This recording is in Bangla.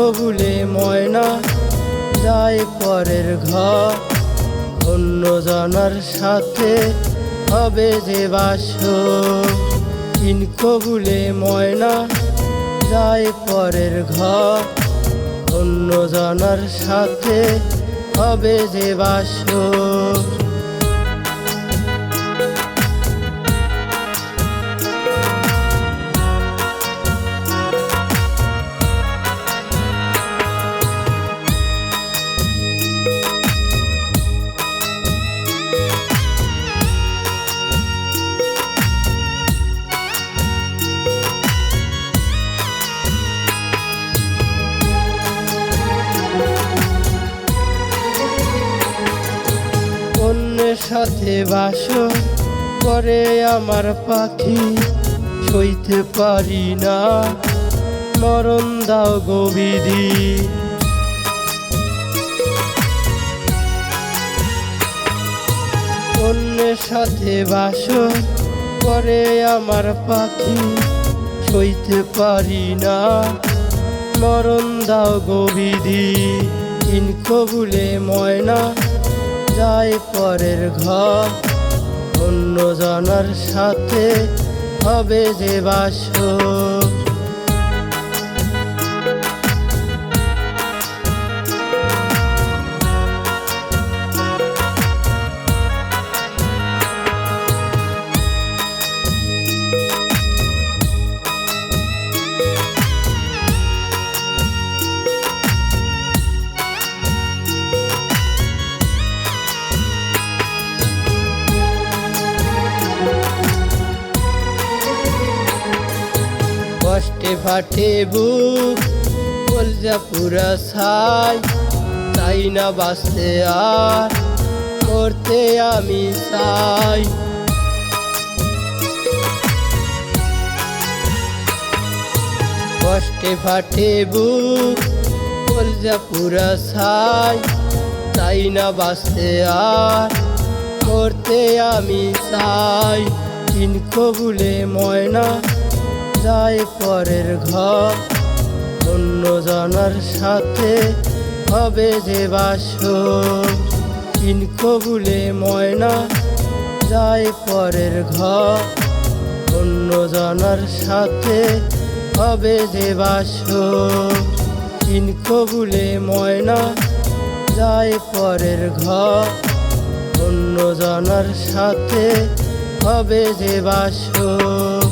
কবুলে ময়না যায় পরের ঘর, অন্য জনার সাথে হবে যে বাসর। তিন কবুলে ময়না যায় পরের ঘর, অন্য জনার সাথে হবে যে বাসর। অন্যের সাথে বাসর করে আমার পাখি, সইতে পারি না মরণ দাও গো বিধি। অন্যের সাথে বাসর করে আমার পাখি, সইতে পারি না মরণ দাও গো বিধি। তিন কবুলে ময়না যায় পরের ঘর, অন্য জনার সাথে হবে যে বাসর। কষ্টে ফাটে বুক, কলজা পুরা ছাই, তাই না বাঁচতে আর মরতে আমি চাই। কষ্টে ফাটে বুক, কলজা পুরা ছাই, তাই না বাঁচতে আর মরতে আমি চাই। তিন কবুলে ময়না যায় পরের ঘর, অন্য জনার সাথে হবে যে বাসর। তিন কবুলে ময়না যায় পরের ঘর, অন্য জনার সাথে হবে যে বাসর। তিন কবুলে ময়না যায় পরের ঘর, অন্য জনার সাথে হবে যে বাসর।